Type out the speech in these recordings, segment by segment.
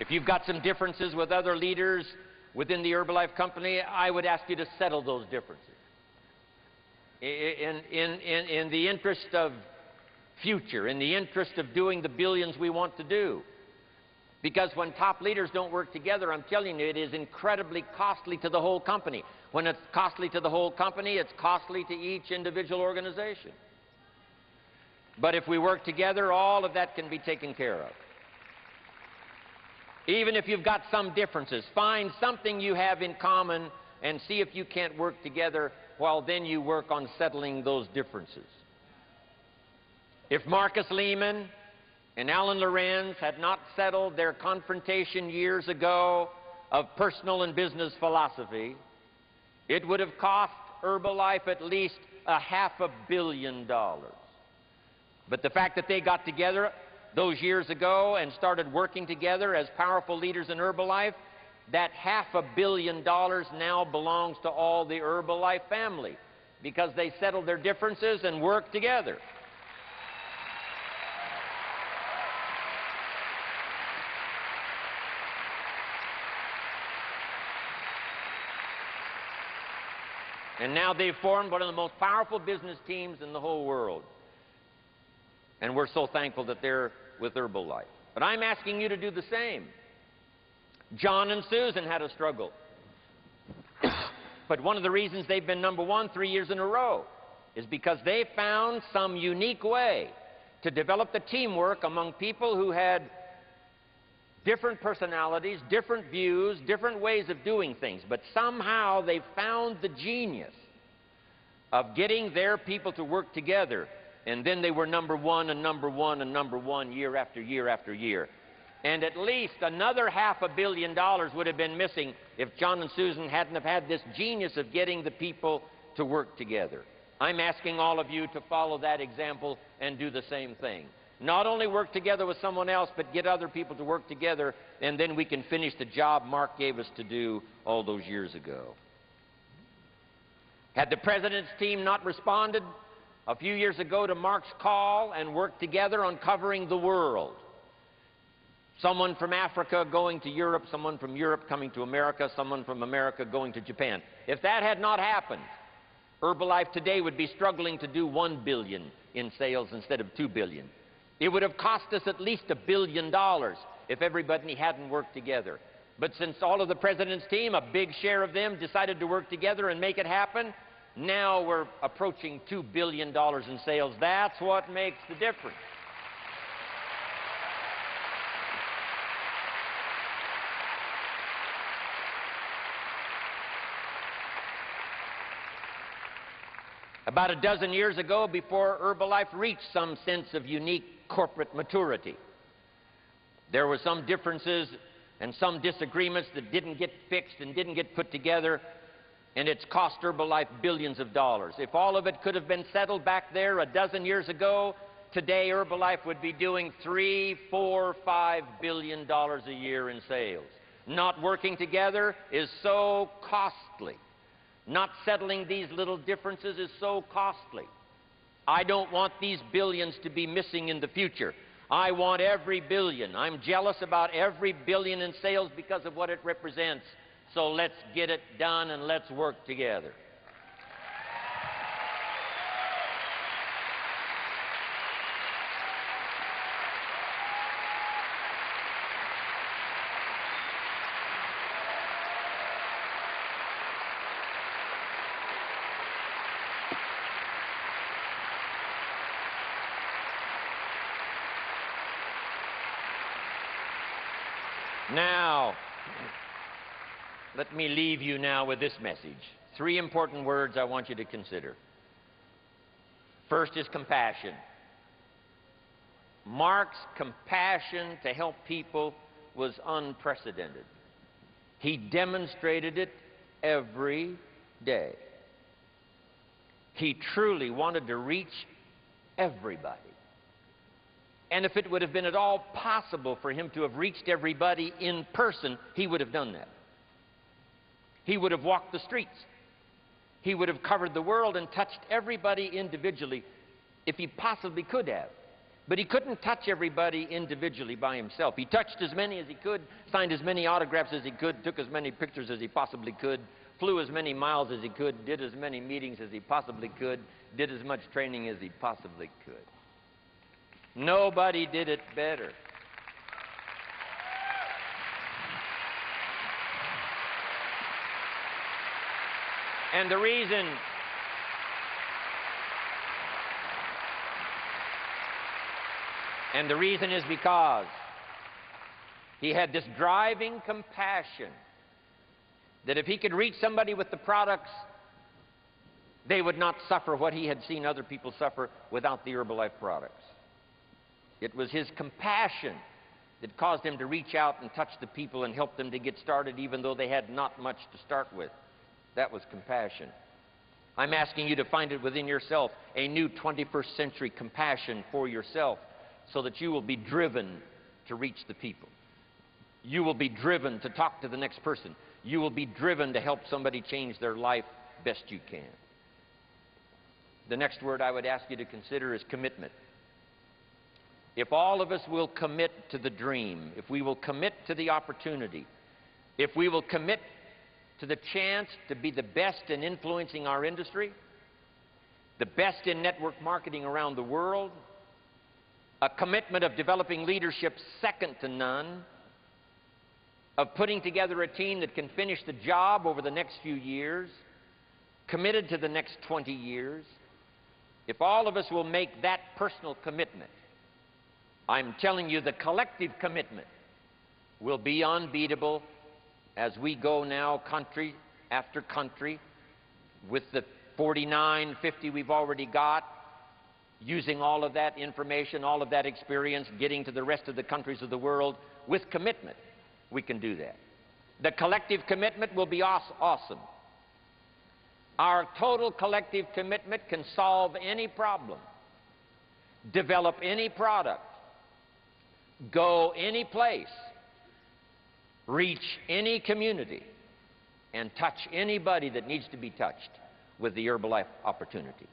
If you've got some differences with other leaders within the Herbalife company, I would ask you to settle those differences. In the interest of future, in the interest of doing the billions we want to do. Because when top leaders don't work together, I'm telling you, it is incredibly costly to the whole company. When it's costly to the whole company, it's costly to each individual organization. But if we work together, all of that can be taken care of. Even if you've got some differences, find something you have in common and see if you can't work together while then you work on settling those differences. If Marcus Lehman and Alan Lorenz had not settled their confrontation years ago of personal and business philosophy, it would have cost Herbalife at least $500 million. But the fact that they got together those years ago and started working together as powerful leaders in Herbalife, that $500 million now belongs to all the Herbalife family because they settled their differences and worked together. And now they've formed one of the most powerful business teams in the whole world. And we're so thankful that they're with Herbalife. But I'm asking you to do the same. John and Susan had a struggle. But one of the reasons they've been #1 3 years in a row is because they found some unique way to develop the teamwork among people who had different personalities, different views, different ways of doing things. But somehow they found the genius of getting their people to work together. And then they were #1 and #1 and #1 year after year after year. And at least another $500 million would have been missing if John and Susan hadn't have had this genius of getting the people to work together. I'm asking all of you to follow that example and do the same thing. Not only work together with someone else, but get other people to work together, and then we can finish the job Mark gave us to do all those years ago. Had the President's team not responded a few years ago to Mark's call and worked together on covering the world, someone from Africa going to Europe, someone from Europe coming to America, someone from America going to Japan. If that had not happened, Herbalife today would be struggling to do $1 billion in sales instead of $2 billion. It would have cost us at least $1 billion if everybody hadn't worked together. But since all of the President's team, a big share of them, decided to work together and make it happen, now we're approaching $2 billion in sales. That's what makes the difference. About a dozen years ago, before Herbalife reached some sense of unique corporate maturity, there were some differences and some disagreements that didn't get fixed and didn't get put together, and it's cost Herbalife billions of dollars. If all of it could have been settled back there a dozen years ago, today Herbalife would be doing $3, $4, $5 billion a year in sales. Not working together is so costly. Not settling these little differences is so costly. I don't want these billions to be missing in the future. I want every billion. I'm jealous about every billion in sales because of what it represents. So let's get it done and let's work together. Now, let me leave you now with this message. 3 important words I want you to consider. First is compassion. Mark's compassion to help people was unprecedented. He demonstrated it every day. He truly wanted to reach everybody. And if it would have been at all possible for him to have reached everybody in person, he would have done that. He would have walked the streets. He would have covered the world and touched everybody individually if he possibly could have. But he couldn't touch everybody individually by himself. He touched as many as he could, signed as many autographs as he could, took as many pictures as he possibly could, flew as many miles as he could, did as many meetings as he possibly could, did as much training as he possibly could. Nobody did it better. And the reason is because he had this driving compassion that if he could reach somebody with the products, they would not suffer what he had seen other people suffer without the Herbalife products. It was his compassion that caused him to reach out and touch the people and help them to get started even though they had not much to start with. That was compassion. I'm asking you to find it within yourself, a new 21st century compassion for yourself, so that you will be driven to reach the people. You will be driven to talk to the next person. You will be driven to help somebody change their life best you can. The next word I would ask you to consider is commitment. If all of us will commit to the dream, if we will commit to the opportunity, if we will commit to the chance to be the best in influencing our industry, the best in network marketing around the world, a commitment of developing leadership second to none, of putting together a team that can finish the job over the next few years, committed to the next 20 years, if all of us will make that personal commitment, I'm telling you the collective commitment will be unbeatable as we go now country after country with the 49, 50 we've already got, using all of that information, all of that experience, getting to the rest of the countries of the world with commitment. We can do that. The collective commitment will be awesome. Our total collective commitment can solve any problem, develop any product, go any place, reach any community, and touch anybody that needs to be touched with the Herbalife opportunity.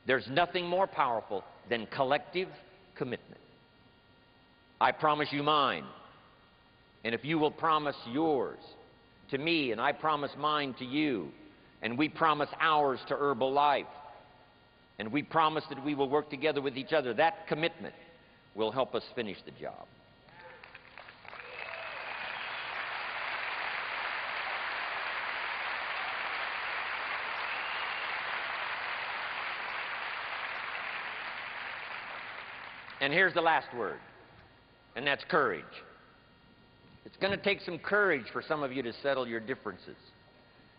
There's nothing more powerful than collective commitment. I promise you mine. And if you will promise yours to me, and I promise mine to you, and we promise ours to Herbalife, and we promise that we will work together with each other, that commitment will help us finish the job. And here's the last word, and that's courage. It's going to take some courage for some of you to settle your differences.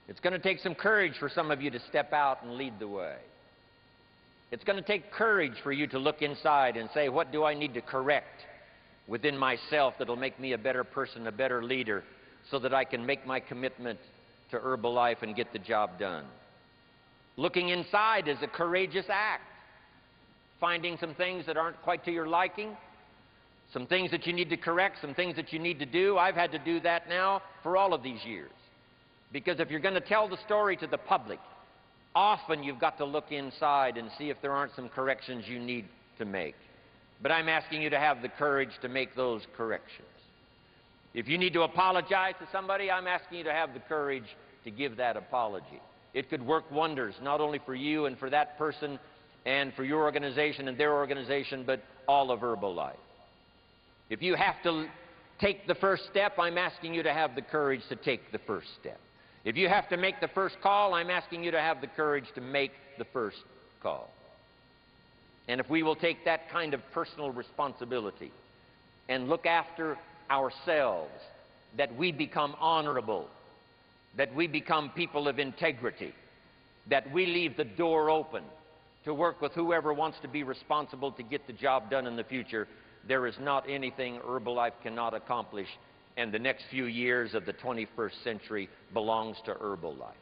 It's going to take some courage for some of you to step out and lead the way. It's going to take courage for you to look inside and say, what do I need to correct within myself that'll make me a better person, a better leader, so that I can make my commitment to Herbalife and get the job done. Looking inside is a courageous act. Finding some things that aren't quite to your liking, some things that you need to correct, some things that you need to do. I've had to do that now for all of these years. Because if you're going to tell the story to the public, often you've got to look inside and see if there aren't some corrections you need to make. But I'm asking you to have the courage to make those corrections. If you need to apologize to somebody, I'm asking you to have the courage to give that apology. It could work wonders, not only for you and for that person and for your organization and their organization, but all of Herbalife. If you have to take the first step, I'm asking you to have the courage to take the first step. If you have to make the first call, I'm asking you to have the courage to make the first call. And if we will take that kind of personal responsibility and look after ourselves, that we become honorable, that we become people of integrity, that we leave the door open to work with whoever wants to be responsible to get the job done in the future, there is not anything Herbalife cannot accomplish, and the next few years of the 21st century belongs to Herbalife.